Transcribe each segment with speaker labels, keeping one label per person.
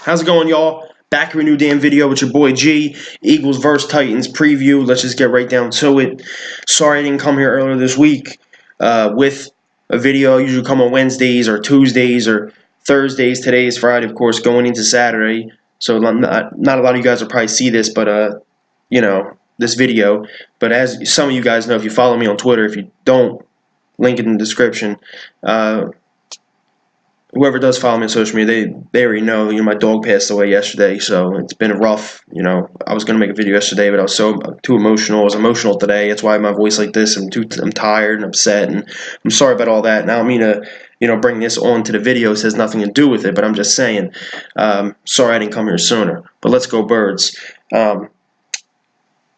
Speaker 1: How's it going, y'all? Back with a new damn video with your boy G. Eagles vs. Titans preview. Let's just get right down to it. Sorry I didn't come here earlier this week with a video. I usually come on Wednesdays or Tuesdays or Thursdays. Today is Friday, of course, going into Saturday. So not a lot of you guys will probably see this, but this video. But as some of you guys know, if you follow me on Twitter, if you don't, link it in the description. Whoever does follow me on social media, they already know. My dog passed away yesterday, so it's been rough. I was gonna make a video yesterday, but I was too emotional. I was emotional today. That's why my voice like this. I'm tired and upset, and I'm sorry about all that. And I don't mean to, bring this on to the video. It has nothing to do with it, but I'm just saying. Sorry I didn't come here sooner. But let's go Birds.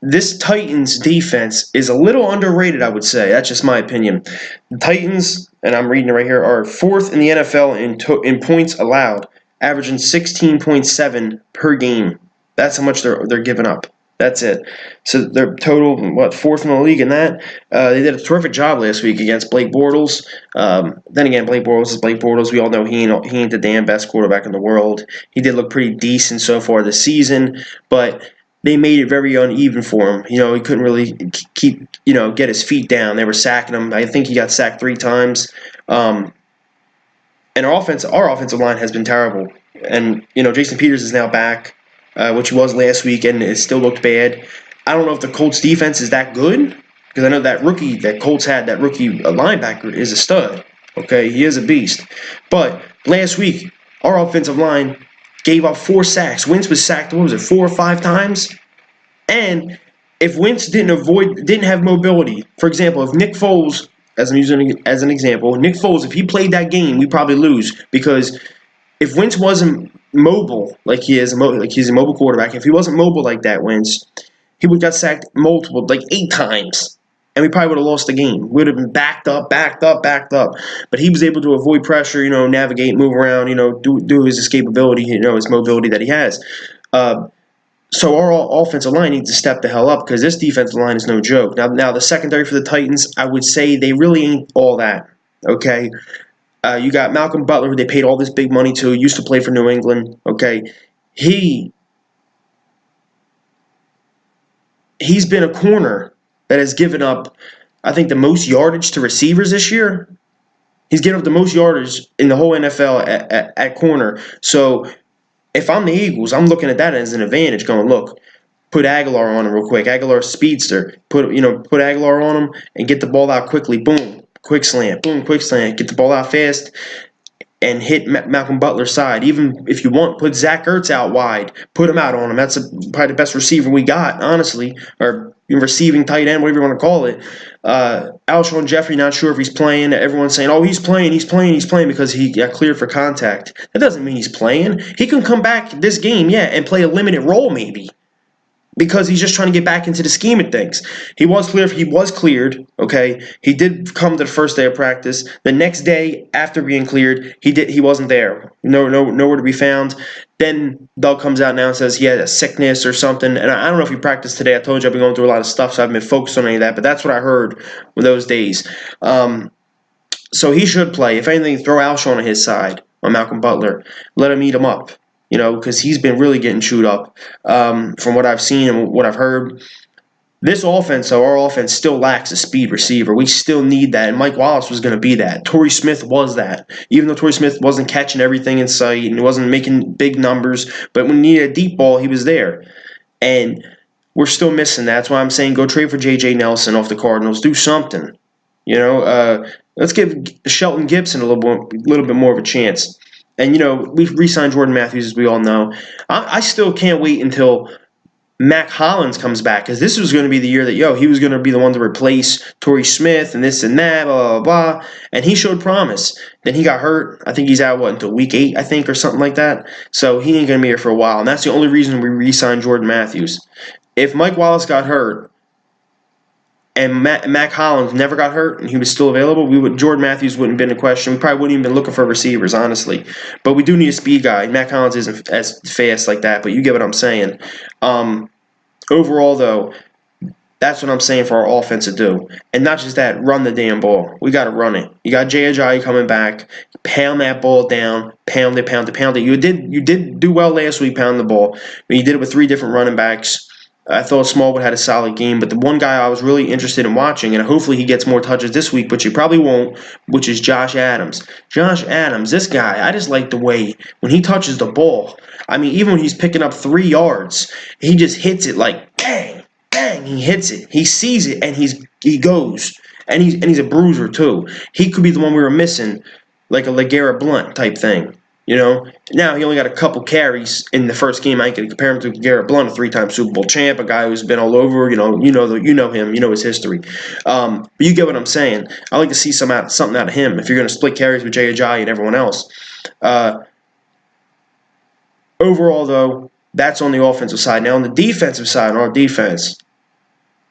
Speaker 1: This Titans defense is a little underrated, I would say. That's just my opinion. The Titans, and I'm reading it right here, are fourth in the NFL in points allowed, averaging 16.7 per game. That's how much they're giving up. That's it. So they're total, fourth in the league in that. They did a terrific job last week against Blake Bortles. Then again, Blake Bortles is Blake Bortles. We all know he ain't the damn best quarterback in the world. He did look pretty decent so far this season, but they made it very uneven for him. He couldn't really get his feet down. They were sacking him. I think he got sacked 3 times. And our offensive line has been terrible. And, Jason Peters is now back, which he was last week, and it still looked bad. I don't know if the Colts defense is that good, because I know that rookie that Colts had, that rookie linebacker, is a stud. Okay, he is a beast. But last week, our offensive line gave up 4 sacks. Wentz was sacked, 4 or 5 times? And if Wentz didn't have mobility, for example, if Nick Foles, as I'm using as an example, Nick Foles, if he played that game, we probably lose, because if Wentz wasn't mobile like he is, like he's a mobile quarterback, if he wasn't mobile like that, Wentz, he would have got sacked 8 times. And we probably would have lost the game. We would have been backed up. But he was able to avoid pressure, navigate, move around, do his escapability, his mobility that he has. So our offensive line needs to step the hell up, because this defensive line is no joke. Now the secondary for the Titans, I would say they really ain't all that. Okay, you got Malcolm Butler, who they paid all this big money to, used to play for New England. Okay, he's been a corner that has given up, I think, the most yardage to receivers this year. He's given up the most yardage in the whole NFL at corner. So if I'm the Eagles, I'm looking at that as an advantage, going, look, put Aguilar on him real quick. Aguilar's speedster. Put Aguilar on him and get the ball out quickly. Boom, quick slant. Boom, quick slant. Get the ball out fast and hit Malcolm Butler's side. Even if you want, put Zach Ertz out wide. Put him out on him. That's probably the best receiver we got, honestly, or receiving tight end, whatever you want to call it. Alshon Jeffrey, not sure if he's playing. Everyone's saying, oh, he's playing because he got cleared for contact. That doesn't mean he's playing. He can come back this game, and play a limited role maybe, because he's just trying to get back into the scheme of things. He was cleared, okay? He did come to the first day of practice. The next day after being cleared, he wasn't there. Nowhere to be found. Then Doug comes out now and says he had a sickness or something. And I don't know if he practiced today. I told you I've been going through a lot of stuff, so I haven't been focused on any of that. But that's what I heard with those days. So he should play. If anything, throw Alshon on his side, on Malcolm Butler. Let him eat him up, because he's been really getting chewed up from what I've seen and what I've heard. This offense, though, our offense still lacks a speed receiver. We still need that, and Mike Wallace was going to be that. Torrey Smith was that. Even though Torrey Smith wasn't catching everything in sight and he wasn't making big numbers, but when you needed a deep ball, he was there. And we're still missing that. That's why I'm saying go trade for J.J. Nelson off the Cardinals. Do something. Let's give Shelton Gibson a little bit more of a chance. And, we've re-signed Jordan Matthews, as we all know. I still can't wait until Mac Hollins comes back, because this was going to be the year that, he was going to be the one to replace Torrey Smith and this and that, blah, blah, blah. And he showed promise. Then he got hurt. I think he's out, until week 8, I think, or something like that. So he ain't going to be here for a while. And that's the only reason we re-signed Jordan Matthews. If Mike Wallace got hurt and Mac Hollins never got hurt and he was still available, Jordan Matthews wouldn't have been a question. We probably wouldn't even been looking for receivers, honestly. But we do need a speed guy. Mac Hollins isn't as fast like that, but you get what I'm saying. Overall, though, That's what I'm saying for our offense to do. And not just that, run the damn ball. We got to run it. You got Jay Ajayi coming back. Pound that ball down. Pound it, pound it, pound it. You did do well last week pounding the ball. But you did it with 3 different running backs. I thought Smallwood had a solid game, but the one guy I was really interested in watching, and hopefully he gets more touches this week, but you probably won't, which is Josh Adams. Josh Adams, this guy, I just like the way when he touches the ball. I mean, even when he's picking up 3 yards, he just hits it like bang, bang. He hits it. He sees it, and he goes, and he's a bruiser too. He could be the one we were missing, like a LeGarrette Blount type thing. Now he only got a couple carries in the first game. I ain't gonna compare him to Garrett Blount, a 3-time Super Bowl champ, a guy who's been all over. You know him, you know his history. But you get what I'm saying. I like to see something out of him. If you're gonna split carries with Jay Ajayi and everyone else. Overall, though, that's on the offensive side. Now on the defensive side, on our defense,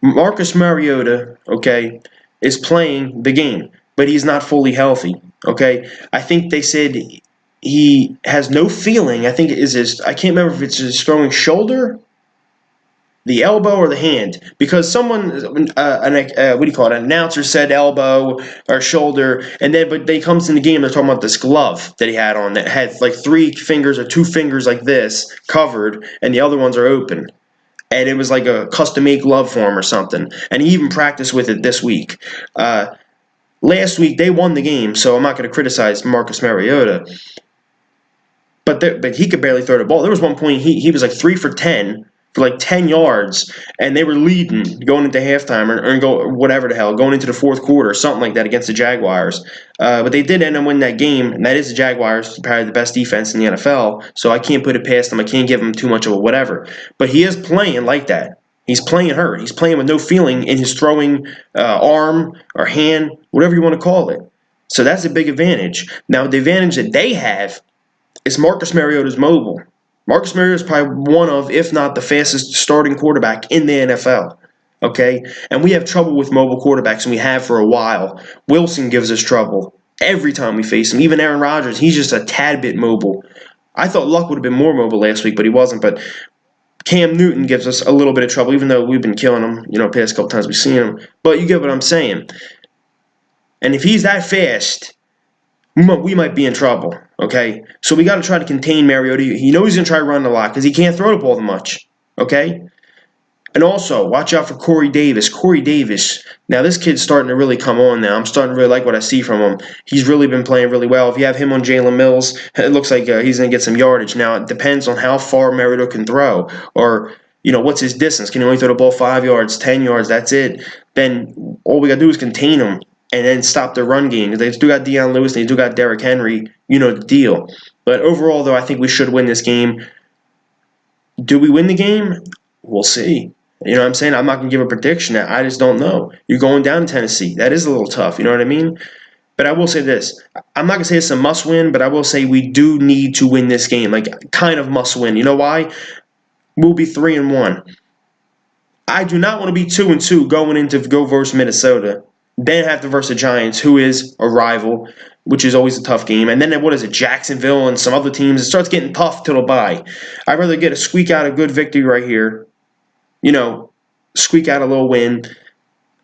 Speaker 1: Marcus Mariota, okay, is playing the game, but he's not fully healthy. Okay, I think they said he has no feeling. I think it is I can't remember if it's his throwing shoulder, the elbow, or the hand. Because someone, an announcer said elbow or shoulder, but they comes in the game, they're talking about this glove that he had on that had like 3 fingers or 2 fingers like this covered, and the other ones are open. And it was like a custom-made glove for him or something. And he even practiced with it this week. Last week, they won the game, so I'm not going to criticize Marcus Mariota. But he could barely throw the ball. There was one point he was like 3 for 10 for like 10 yards, and they were leading going into halftime or whatever the hell, going into the fourth quarter, something like that against the Jaguars. But they did end up winning that game, and that is the Jaguars, probably the best defense in the NFL, so I can't put it past them. I can't give him too much of a whatever. But he is playing like that. He's playing hurt. He's playing with no feeling in his throwing arm or hand, whatever you want to call it. So that's a big advantage. Now, the advantage that they have is Marcus Mariota's mobile. Marcus Mariota is probably one of, if not the fastest starting quarterback in the NFL. Okay? And we have trouble with mobile quarterbacks, and we have for a while. Wilson gives us trouble every time we face him. Even Aaron Rodgers, he's just a tad bit mobile. I thought Luck would have been more mobile last week, but he wasn't. But Cam Newton gives us a little bit of trouble, even though we've been killing him, past couple times we've seen him. But you get what I'm saying. And if he's that fast, we might be in trouble, okay? So we got to try to contain Mariota. He knows he's going to try running a lot because he can't throw the ball that much, okay? And also, watch out for Corey Davis. Corey Davis, now this kid's starting to really come on now. I'm starting to really like what I see from him. He's really been playing really well. If you have him on Jalen Mills, it looks like he's going to get some yardage. Now, it depends on how far Mariota can throw or, what's his distance. Can he only throw the ball 5 yards, 10 yards, that's it? Then all we got to do is contain him and then stop their run game. They still got Deion Lewis, and they still got Derrick Henry. You know the deal. But overall, though, I think we should win this game. Do we win the game? We'll see. You know what I'm saying? I'm not going to give a prediction. I just don't know. You're going down to Tennessee. That is a little tough. You know what I mean? But I will say this. I'm not going to say it's a must-win, but I will say we do need to win this game. Like, kind of must-win. You know why? We'll be 3-1. I do not want to be 2-2 going into go versus Minnesota. Then have to versus the Giants, who is a rival, which is always a tough game. And then what is it, Jacksonville and some other teams. It starts getting tough till the bye. I'd rather get a squeak out a good victory right here. Squeak out a little win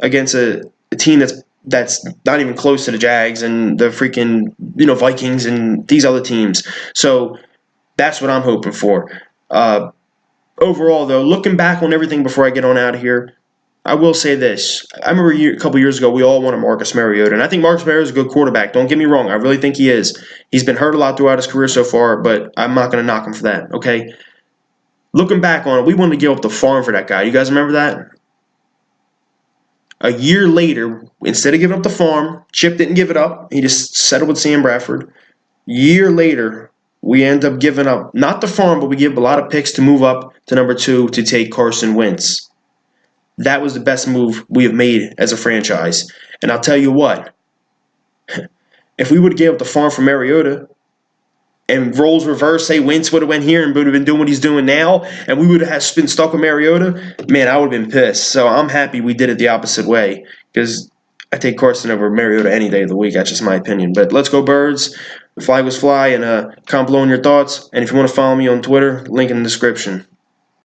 Speaker 1: against a team that's not even close to the Jags and the freaking Vikings and these other teams. So that's what I'm hoping for. Overall, though, looking back on everything before I get on out of here, I will say this. I remember a couple years ago, we all wanted Marcus Mariota, and I think Marcus Mariota is a good quarterback. Don't get me wrong. I really think he is. He's been hurt a lot throughout his career so far, but I'm not going to knock him for that, okay? Looking back on it, we wanted to give up the farm for that guy. You guys remember that? A year later, instead of giving up the farm, Chip didn't give it up. He just settled with Sam Bradford. Year later, we end up giving up, not the farm, but we give a lot of picks to move up to number 2 to take Carson Wentz. That was the best move we have made as a franchise. And I'll tell you what, if we would have gave up the farm for Mariota and roles reverse, say Wentz would have went here and would have been doing what he's doing now, and we would have been stuck with Mariota, man, I would have been pissed. So I'm happy we did it the opposite way because I take Carson over Mariota any day of the week. That's just my opinion. But let's go Birds. The flag was fly, and comment below on your thoughts. And if you want to follow me on Twitter, link in the description.